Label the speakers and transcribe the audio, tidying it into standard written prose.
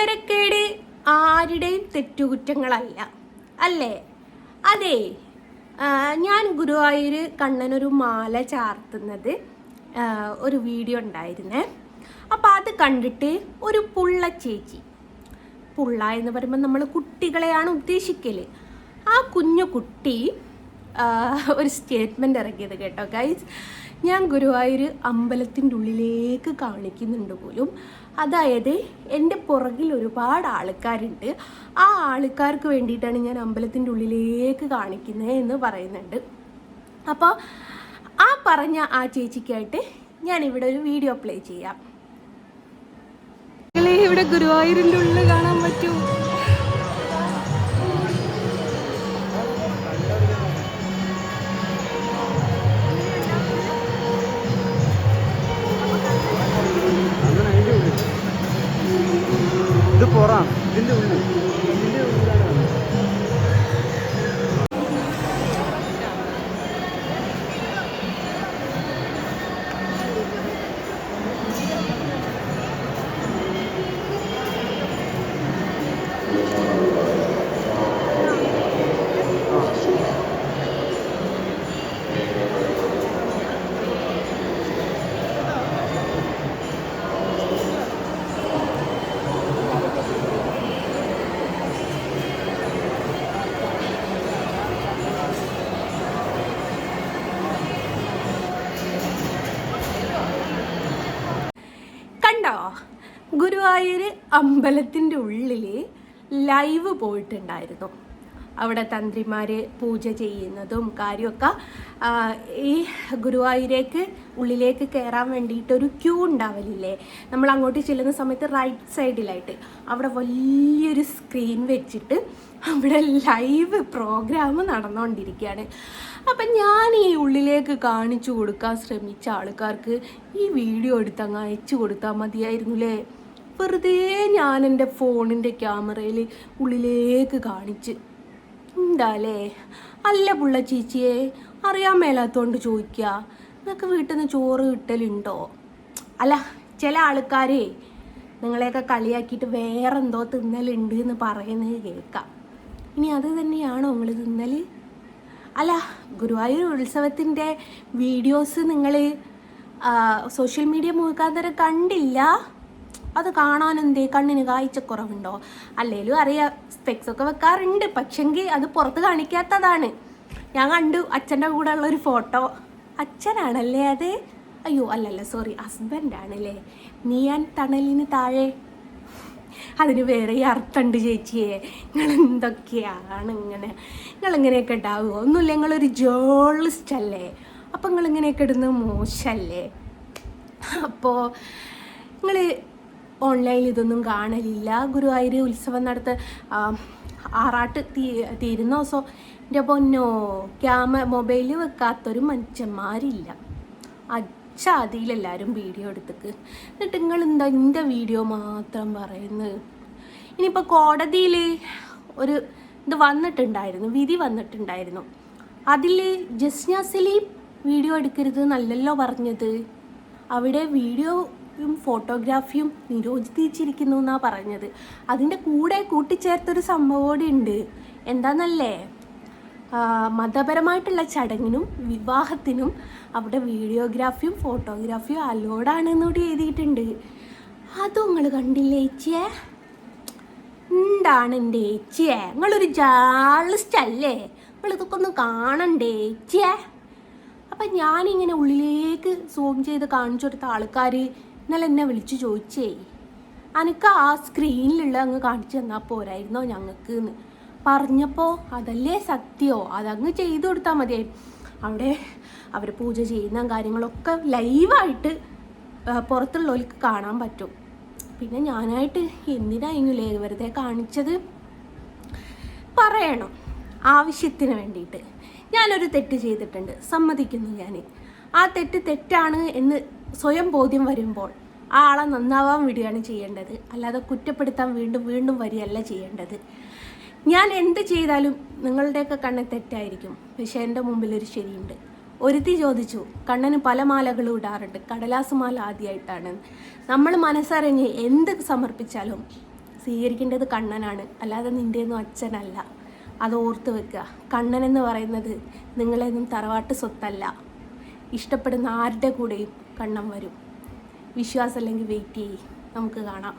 Speaker 1: വിവരക്കേട് ആരുടെയും തെറ്റുകുറ്റങ്ങളല്ല അല്ലേ? അതെ, ഞാൻ ഗുരുവായൂർ കണ്ണനൊരു മാല ചാർത്തുന്നത് ഒരു വീഡിയോ ഉണ്ടായിരുന്നേ. അപ്പോൾ അത് കണ്ടിട്ട് ഒരു പുള്ള ചേച്ചി, പുള്ള എന്ന് പറയുമ്പോൾ നമ്മൾ കുട്ടികളെയാണ് ഉദ്ദേശിക്കൽ, ആ കുഞ്ഞു കുട്ടി ഒരു സ്റ്റേറ്റ്മെൻറ്റ് ഇറക്കിയത് കേട്ടോ ഗൈസ്. ഞാൻ ഗുരുവായൂർ അമ്പലത്തിൻ്റെ ഉള്ളിലേക്ക് കാണിക്കുന്നുണ്ട് പോലും, അതായത് എൻ്റെ പുറകിൽ ഒരുപാട് ആൾക്കാരുണ്ട്, ആ ആൾക്കാർക്ക് വേണ്ടിയിട്ടാണ് ഞാൻ അമ്പലത്തിൻ്റെ ഉള്ളിലേക്ക് കാണിക്കുന്നത് എന്ന് പറയുന്നുണ്ട്. അപ്പോൾ ആ പറഞ്ഞ ആ ചേച്ചിക്കായിട്ട് ഞാനിവിടെ ഒരു വീഡിയോ പ്ലേ ചെയ്യാം. ഇവിടെ ഗുരുവായൂരിൻ്റെ ഉള്ളിൽ കാണാൻ പറ്റും.
Speaker 2: ഇത് പുറം ഇതിൻ്റെ ഉള്ളിൽ
Speaker 1: ഗുരുവായൂർ അമ്പലത്തിൻ്റെ ഉള്ളിൽ ലൈവ് പോയിട്ടുണ്ടായിരുന്നു. അവിടെ തന്ത്രിമാർ പൂജ ചെയ്യുന്നതും കാര്യമൊക്കെ. ഈ ഗുരുവായൂരേക്ക് ഉള്ളിലേക്ക് കയറാൻ വേണ്ടിയിട്ടൊരു ക്യൂ ഉണ്ടാവലില്ലേ, നമ്മൾ അങ്ങോട്ട് ചെല്ലുന്ന സമയത്ത് റൈറ്റ് സൈഡിലായിട്ട് അവിടെ വലിയൊരു സ്ക്രീൻ വെച്ചിട്ട് അവിടെ ലൈവ് പ്രോഗ്രാം നടന്നുകൊണ്ടിരിക്കുകയാണ്. അപ്പം ഞാൻ ഈ ഉള്ളിലേക്ക് കാണിച്ചു കൊടുക്കാൻ ശ്രമിച്ച ആൾക്കാർക്ക് ഈ വീഡിയോ എടുത്തങ്ങ് അയച്ചു കൊടുത്താൽ മതിയായിരുന്നുല്ലേ. വെറുതെ ഞാൻ എൻ്റെ ഫോണിൻ്റെ ക്യാമറയിൽ ഉള്ളിലേക്ക് കാണിച്ച് എന്താല്ലേ. അല്ല പുള്ള ചേച്ചിയെ, അറിയാൻ മേലാത്തോണ്ട് ചോദിക്കുക, നിങ്ങൾക്ക് വീട്ടിൽ നിന്ന് ചോറ് കിട്ടലുണ്ടോ? അല്ല, ചില ആൾക്കാരെ നിങ്ങളെയൊക്കെ കളിയാക്കിയിട്ട് വേറെന്തോ തിന്നലുണ്ട് എന്ന് പറയുന്നത് കേൾക്കാം. ഇനി അത് തന്നെയാണോ നിങ്ങൾ തിന്നൽ? അല്ല, ഗുരുവായൂർ ഉത്സവത്തിൻ്റെ വീഡിയോസ് നിങ്ങൾ സോഷ്യൽ മീഡിയ മുഖാന്തരം കണ്ടില്ല? അത് കാണാനെന്തേ, കണ്ണിന് കാഴ്ചക്കുറവുണ്ടോ? അല്ലേലും അറിയാം, സ്പെക്സൊക്കെ വെക്കാറുണ്ട്, പക്ഷെങ്കിൽ അത് പുറത്ത് കാണിക്കാത്തതാണ്. ഞാൻ കണ്ടു അച്ഛൻ്റെ കൂടെ ഉള്ളൊരു ഫോട്ടോ. അച്ഛനാണല്ലേ അത്? അയ്യോ അല്ലല്ല, സോറി, ഹസ്ബൻഡാണല്ലേ. നീയാൻ തണലിന് താഴെ, അതിന് വേറെ അർത്ഥമുണ്ട് ചേച്ചിയെ. നിങ്ങൾ എന്തൊക്കെയാണ് നിങ്ങളിങ്ങനെയൊക്കെ ഉണ്ടാവുമോ? ഒന്നുമില്ല, നിങ്ങളൊരു ജേർണലിസ്റ്റ് അല്ലേ, അപ്പം നിങ്ങളിങ്ങനെയൊക്കെ ഇടുന്നത് മോശമല്ലേ? അപ്പോൾ നിങ്ങൾ ഓൺലൈനിൽ ഇതൊന്നും കാണലില്ല. ഗുരുവായൂർ ഉത്സവം ആറാട്ട് തീരുന്ന ദിവസം എൻ്റെ പൊന്നോ, മൊബൈൽ വെക്കാത്തൊരു മനുഷ്യന്മാരില്ല. അതിലെല്ലാവരും വീഡിയോ എടുത്തേക്ക്. എന്നിട്ട് നിങ്ങൾ എന്താ എൻ്റെ വീഡിയോ മാത്രം പറയുന്നത്? ഇനിയിപ്പോൾ കോടതിയിൽ ഒരു ഇത് വന്നിട്ടുണ്ടായിരുന്നു, വിധി വന്നിട്ടുണ്ടായിരുന്നു. അതിൽ ജസ്ന സലീം വീഡിയോ എടുക്കരുത് നല്ലല്ലോ പറഞ്ഞത്. അവിടെ വീഡിയോയും ഫോട്ടോഗ്രാഫിയും നിരോധിച്ചിരിക്കുന്നു എന്നാണ് പറഞ്ഞത്. അതിൻ്റെ കൂടെ കൂട്ടിച്ചേർത്തൊരു സംഭവം കൂടി ഉണ്ട്. എന്താണെന്നല്ലേ, മതപരമായിട്ടുള്ള ചടങ്ങിനും വിവാഹത്തിനും അവിടെ വീഡിയോഗ്രാഫിയും ഫോട്ടോഗ്രാഫിയും അലോഡാണെന്നൂടി എഴുതിയിട്ടുണ്ട്. അതും നിങ്ങൾ കണ്ടില്ലേ ചേച്ചിയെ? എന്താണ് എൻ്റെ ചേച്ചിയെ, നിങ്ങളൊരു ജേർണലിസ്റ്റ് അല്ലേ, നിങ്ങളിതൊക്കെ ഒന്ന് കാണണ്ടേ ചേച്ചിയെ? അപ്പം ഞാനിങ്ങനെ ഉള്ളിലേക്ക് സൂം ചെയ്ത് കാണിച്ചു കൊടുത്ത ആൾക്കാർ ഇന്നലെ എന്നെ വിളിച്ച് ചോദിച്ചേ, എനിക്ക് ആ സ്ക്രീനിലുള്ള അങ്ങ് കാണിച്ചു തന്നാൽ പോരായിരുന്നോ ഞങ്ങൾക്ക് എന്ന് പറഞ്ഞപ്പോൾ അതല്ലേ സത്യമോ, അതങ്ങ് ചെയ്തു കൊടുത്താൽ മതിയായി. അവിടെ അവർ പൂജ ചെയ്യുന്ന കാര്യങ്ങളൊക്കെ ലൈവായിട്ട് പുറത്തുള്ളവർക്ക് കാണാൻ പറ്റും. പിന്നെ ഞാനായിട്ട് എന്തിനായിരുന്നില്ലേ വെറുതെ കാണിച്ചത്? പറയണം, ആവശ്യത്തിന് വേണ്ടിയിട്ട്. ഞാനൊരു തെറ്റ് ചെയ്തിട്ടുണ്ട്, സമ്മതിക്കുന്നു ഞാൻ. ആ തെറ്റാണ് എന്ന് സ്വയം ബോധ്യം വരുമ്പോൾ ആ ആളെ നന്നാവാൻ വിടുകയാണ് ചെയ്യേണ്ടത്, അല്ലാതെ കുറ്റപ്പെടുത്താൻ വീണ്ടും വീണ്ടും വരികയല്ല ചെയ്യേണ്ടത്. ഞാൻ എന്ത് ചെയ്താലും നിങ്ങളുടെയൊക്കെ കണ്ണിൽ തെറ്റായിരിക്കും, പക്ഷെ എൻ്റെ മുമ്പിലൊരു ശരിയുണ്ട്. ഒരുത്തി ചോദിച്ചു, കണ്ണന് പല മാലകളും ഇടാറുണ്ട്, കടലാസ് മാല ആദ്യമായിട്ടാണ്. നമ്മൾ മനസ്സറിഞ്ഞ് എന്ത് സമർപ്പിച്ചാലും സ്വീകരിക്കേണ്ടത് കണ്ണനാണ്, അല്ലാതെ നിൻ്റെയൊന്നും അച്ഛനല്ല. അത് ഓർത്ത് വെക്കുക. കണ്ണനെന്ന് പറയുന്നത് നിങ്ങളെയൊന്നും തറവാട്ട് സ്വത്തല്ല. ഇഷ്ടപ്പെടുന്ന ആരുടെ കൂടെയും കണ്ണൻ വരും. വിശ്വാസമല്ലെങ്കിൽ വെയിറ്റ് ചെയ്യ്, നമുക്ക് കാണാം.